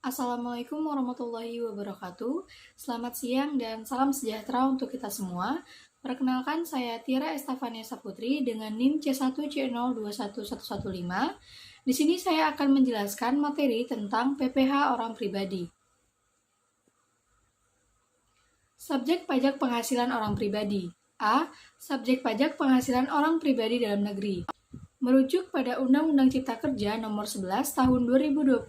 Assalamualaikum warahmatullahi wabarakatuh. Selamat siang dan salam sejahtera untuk kita semua. Perkenalkan, saya Tira Estafania Saputri dengan NIM C1C021115. Di sini saya akan menjelaskan materi tentang PPh orang pribadi. Subjek pajak penghasilan orang pribadi. A. Subjek pajak penghasilan orang pribadi dalam negeri. Merujuk pada Undang-Undang Cipta Kerja Nomor 11 Tahun 2020,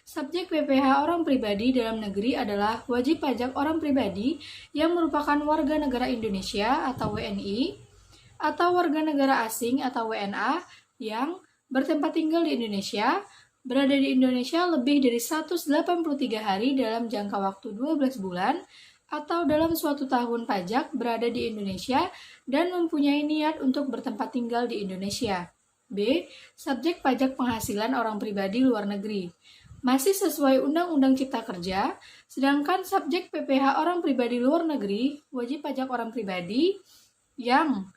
subjek PPh orang pribadi dalam negeri adalah wajib pajak orang pribadi yang merupakan warga negara Indonesia atau WNI, atau warga negara asing atau WNA yang bertempat tinggal di Indonesia, berada di Indonesia lebih dari 183 hari dalam jangka waktu 12 bulan, atau dalam suatu tahun pajak berada di Indonesia dan mempunyai niat untuk bertempat tinggal di Indonesia. B. Subjek pajak penghasilan orang pribadi luar negeri. Masih sesuai Undang-Undang Cipta Kerja, sedangkan subjek PPh orang pribadi luar negeri, wajib pajak orang pribadi yang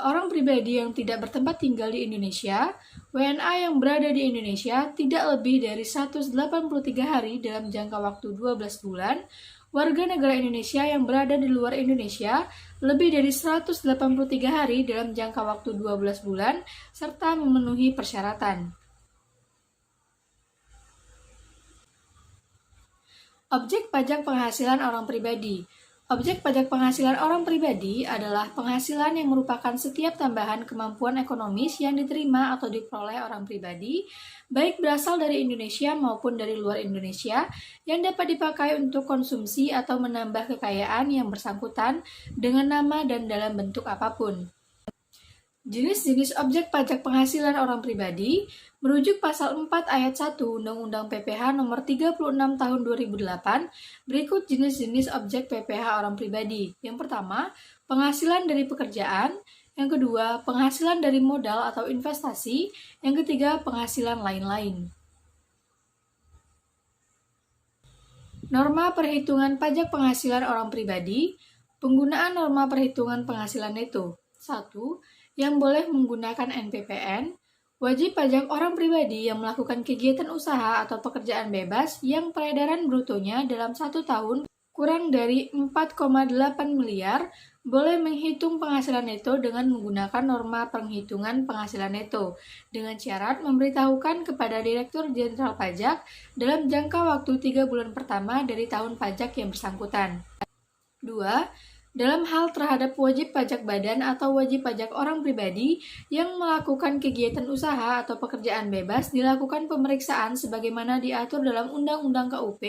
orang pribadi yang tidak bertempat tinggal di Indonesia, WNA yang berada di Indonesia tidak lebih dari 183 hari dalam jangka waktu 12 bulan, warga negara Indonesia yang berada di luar Indonesia lebih dari 183 hari dalam jangka waktu 12 bulan, serta memenuhi persyaratan. Objek pajak penghasilan orang pribadi. Objek pajak penghasilan orang pribadi adalah penghasilan yang merupakan setiap tambahan kemampuan ekonomis yang diterima atau diperoleh orang pribadi, baik berasal dari Indonesia maupun dari luar Indonesia, yang dapat dipakai untuk konsumsi atau menambah kekayaan yang bersangkutan dengan nama dan dalam bentuk apapun. Jenis-jenis objek pajak penghasilan orang pribadi merujuk pasal 4 ayat 1 Undang-Undang PPh nomor 36 tahun 2008, berikut jenis-jenis objek PPh orang pribadi. Yang pertama, penghasilan dari pekerjaan. Yang kedua, penghasilan dari modal atau investasi. Yang ketiga, penghasilan lain-lain. Norma perhitungan pajak penghasilan orang pribadi. Penggunaan norma perhitungan penghasilan neto. 1. Yang boleh menggunakan NPPN, wajib pajak orang pribadi yang melakukan kegiatan usaha atau pekerjaan bebas yang peredaran brutonya dalam 1 tahun kurang dari 4,8 miliar, boleh menghitung penghasilan neto dengan menggunakan norma penghitungan penghasilan neto, dengan syarat memberitahukan kepada Direktur Jenderal Pajak dalam jangka waktu 3 bulan pertama dari tahun pajak yang bersangkutan. 2. Dalam hal terhadap wajib pajak badan atau wajib pajak orang pribadi yang melakukan kegiatan usaha atau pekerjaan bebas dilakukan pemeriksaan sebagaimana diatur dalam Undang-Undang KUP,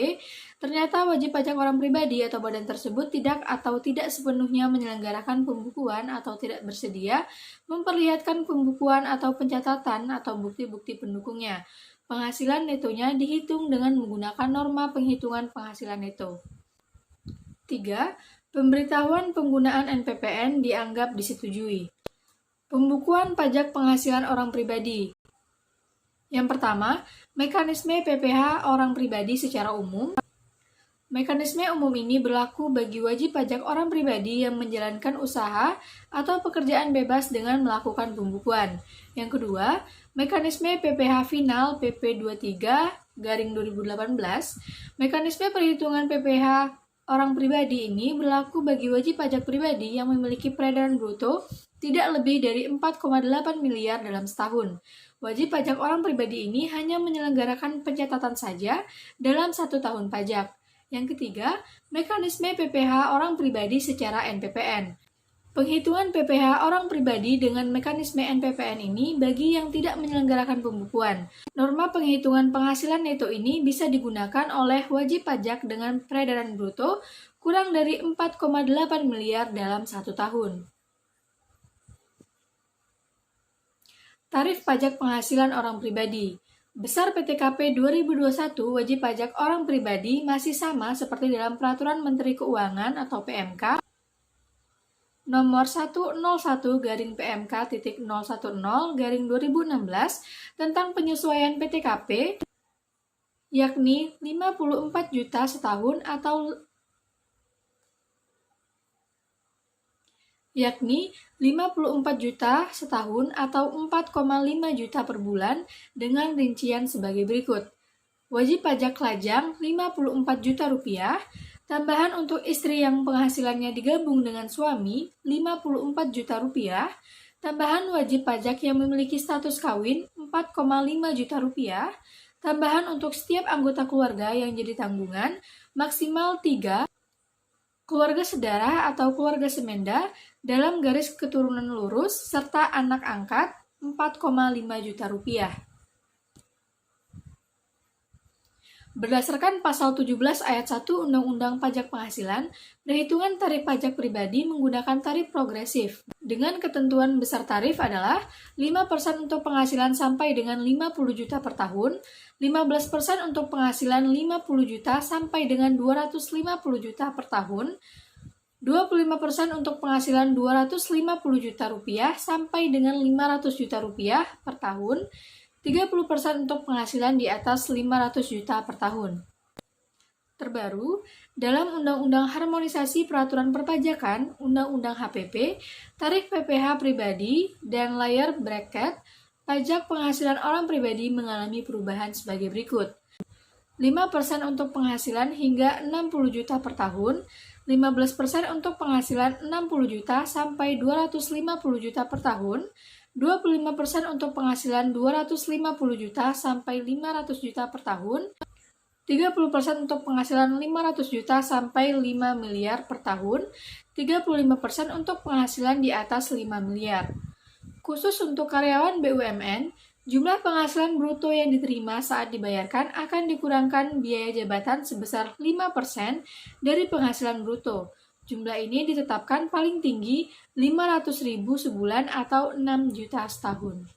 ternyata wajib pajak orang pribadi atau badan tersebut tidak sepenuhnya menyelenggarakan pembukuan atau tidak bersedia memperlihatkan pembukuan atau pencatatan atau bukti-bukti pendukungnya. Penghasilan netonya dihitung dengan menggunakan norma penghitungan penghasilan neto. 3. Pemberitahuan penggunaan NPPN dianggap disetujui. Pembukuan pajak penghasilan orang pribadi. Yang pertama, mekanisme PPh orang pribadi secara umum. Mekanisme umum ini berlaku bagi wajib pajak orang pribadi yang menjalankan usaha atau pekerjaan bebas dengan melakukan pembukuan. Yang kedua, mekanisme PPh final PP 23/2018. Mekanisme perhitungan PPh orang pribadi ini berlaku bagi wajib pajak pribadi yang memiliki peredaran bruto tidak lebih dari 4,8 miliar dalam setahun. Wajib pajak orang pribadi ini hanya menyelenggarakan pencatatan saja dalam 1 tahun pajak. Yang ketiga, mekanisme PPh orang pribadi secara NPPN. Penghitungan PPh orang pribadi dengan mekanisme NPPN ini bagi yang tidak menyelenggarakan pembukuan. Norma penghitungan penghasilan neto ini bisa digunakan oleh wajib pajak dengan peredaran bruto kurang dari 4,8 miliar dalam 1 tahun. Tarif pajak penghasilan orang pribadi. Besar PTKP 2021 wajib pajak orang pribadi masih sama seperti dalam Peraturan Menteri Keuangan atau PMK Nomor 101-PMK.010-2016 tentang penyesuaian PTKP, yakni 54 juta setahun atau 4,5 juta per bulan dengan rincian sebagai berikut. Wajib pajak lajang Rp54 juta, tambahan untuk istri yang penghasilannya digabung dengan suami Rp54 juta, tambahan wajib pajak yang memiliki status kawin Rp4,5 juta, tambahan untuk setiap anggota keluarga yang jadi tanggungan maksimal 3, keluarga sedarah atau keluarga semenda dalam garis keturunan lurus, serta anak angkat Rp4,5 juta. Berdasarkan pasal 17 ayat 1 Undang-Undang Pajak Penghasilan, perhitungan tarif pajak pribadi menggunakan tarif progresif. Dengan ketentuan besar tarif adalah 5% untuk penghasilan sampai dengan 50 juta per tahun, 15% untuk penghasilan 50 juta sampai dengan 250 juta per tahun, 25% untuk penghasilan 250 juta rupiah sampai dengan 500 juta rupiah per tahun, 30% untuk penghasilan di atas 500 juta per tahun. Terbaru, dalam Undang-Undang Harmonisasi Peraturan Perpajakan, Undang-Undang HPP, tarif PPh pribadi dan layar bracket, pajak penghasilan orang pribadi mengalami perubahan sebagai berikut. 5% untuk penghasilan hingga 60 juta per tahun, 15% untuk penghasilan 60 juta sampai 250 juta per tahun, 25% untuk penghasilan 250 juta sampai 500 juta per tahun, 30% untuk penghasilan 500 juta sampai 5 miliar per tahun, 35% untuk penghasilan di atas 5 miliar. Khusus untuk karyawan BUMN, jumlah penghasilan bruto yang diterima saat dibayarkan akan dikurangkan biaya jabatan sebesar 5% dari penghasilan bruto. Jumlah ini ditetapkan paling tinggi 500.000 sebulan atau 6 juta setahun.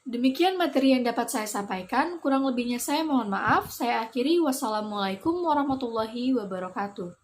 Demikian materi yang dapat saya sampaikan, kurang lebihnya saya mohon maaf. Saya akhiri, wassalamualaikum warahmatullahi wabarakatuh.